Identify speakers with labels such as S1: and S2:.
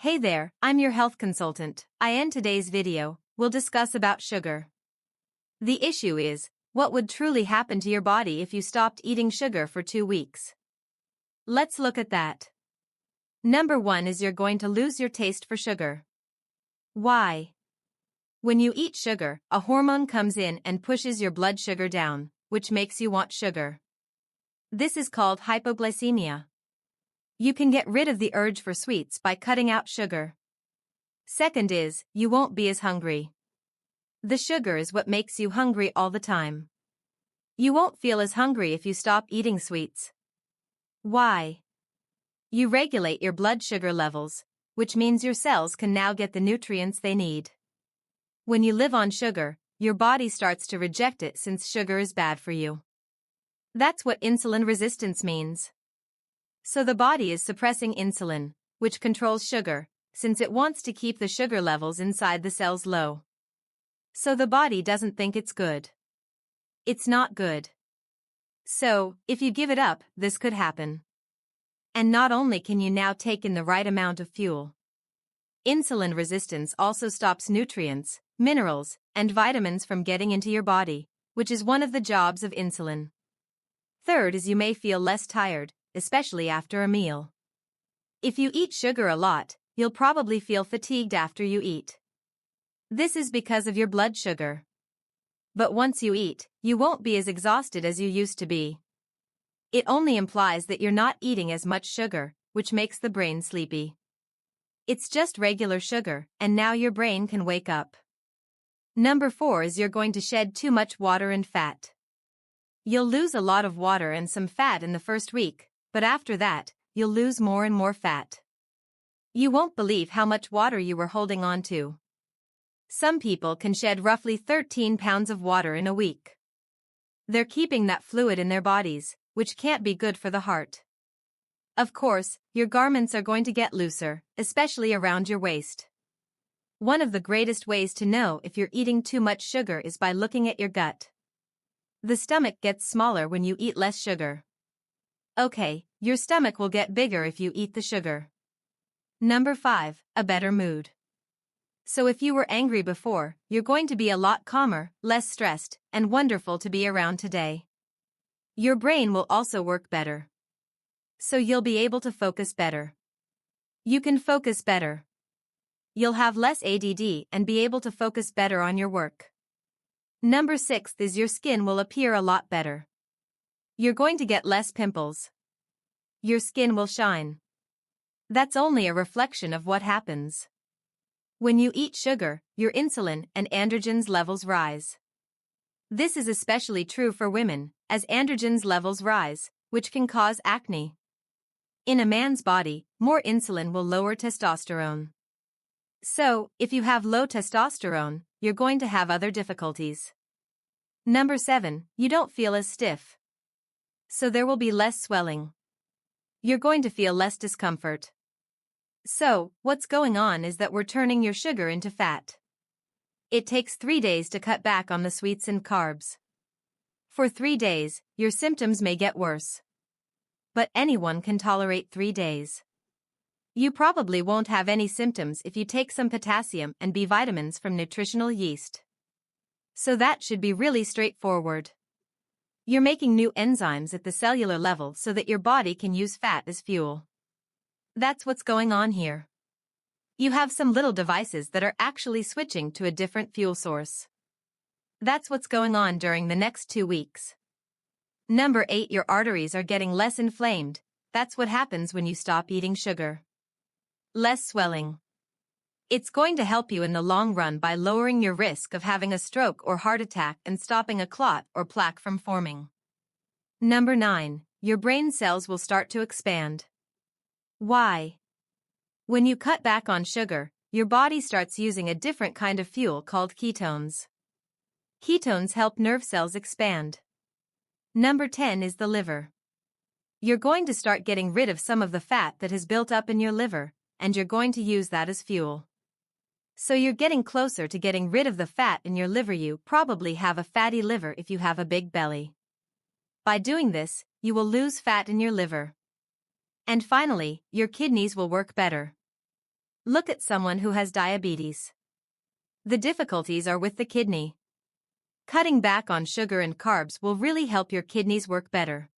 S1: Hey there, I'm your health consultant. In today's video, we'll discuss about sugar. The issue is, what would truly happen to your body if you stopped eating sugar for 2 weeks? Let's look at that. Number 1 is you're going to lose your taste for sugar. Why? When you eat sugar, a hormone comes in and pushes your blood sugar down, which makes you want sugar. This is called hypoglycemia. You can get rid of the urge for sweets by cutting out sugar. Second is, you won't be as hungry. The sugar is what makes you hungry all the time. You won't feel as hungry if you stop eating sweets. Why? You regulate your blood sugar levels, which means your cells can now get the nutrients they need. When you live on sugar, your body starts to reject it since sugar is bad for you. That's what insulin resistance means. So the body is suppressing insulin, which controls sugar, since it wants to keep the sugar levels inside the cells low. So the body doesn't think it's good. It's not good. So, if you give it up, this could happen. And not only can you now take in the right amount of fuel. Insulin resistance also stops nutrients, minerals, and vitamins from getting into your body, which is one of the jobs of insulin. Third is you may feel less tired, especially after a meal. If you eat sugar a lot, you'll probably feel fatigued after you eat. This is because of your blood sugar. But once you eat, you won't be as exhausted as you used to be. It only implies that you're not eating as much sugar, which makes the brain sleepy. It's just regular sugar, and now your brain can wake up. Number 4 is you're going to shed too much water and fat. You'll lose a lot of water and some fat in the first week, but after that, you'll lose more and more fat. You won't believe how much water you were holding on to. Some people can shed roughly 13 pounds of water in a week. They're keeping that fluid in their bodies, which can't be good for the heart. Of course, your garments are going to get looser, especially around your waist. One of the greatest ways to know if you're eating too much sugar is by looking at your gut. The stomach gets smaller when you eat less sugar. Okay, your stomach will get bigger if you eat the sugar. Number 5, a better mood. So if you were angry before, you're going to be a lot calmer, less stressed, and wonderful to be around today. Your brain will also work better. So you'll be able to focus better. You can focus better. You'll have less ADD and be able to focus better on your work. Number 6 is your skin will appear a lot better. You're going to get less pimples. Your skin will shine. That's only a reflection of what happens. When you eat sugar, your insulin and androgens levels rise. This is especially true for women, as androgens levels rise, which can cause acne. In a man's body, more insulin will lower testosterone. So, if you have low testosterone, you're going to have other difficulties. Number 7, you don't feel as stiff. So there will be less swelling. You're going to feel less discomfort. So, what's going on is that we're turning your sugar into fat. It takes 3 days to cut back on the sweets and carbs. For 3 days, your symptoms may get worse. But anyone can tolerate 3 days. You probably won't have any symptoms if you take some potassium and B vitamins from nutritional yeast. So that should be really straightforward. You're making new enzymes at the cellular level so that your body can use fat as fuel. That's what's going on here. You have some little devices that are actually switching to a different fuel source. That's what's going on during the next 2 weeks. Number 8, your arteries are getting less inflamed. That's what happens when you stop eating sugar. Less swelling. It's going to help you in the long run by lowering your risk of having a stroke or heart attack and stopping a clot or plaque from forming. Number 9, your brain cells will start to expand. Why? When you cut back on sugar, your body starts using a different kind of fuel called ketones. Ketones help nerve cells expand. Number 10 is the liver. You're going to start getting rid of some of the fat that has built up in your liver, and you're going to use that as fuel. So you're getting closer to getting rid of the fat in your liver. You probably have a fatty liver if you have a big belly. By doing this, you will lose fat in your liver. And finally, your kidneys will work better. Look at someone who has diabetes. The difficulties are with the kidney. Cutting back on sugar and carbs will really help your kidneys work better.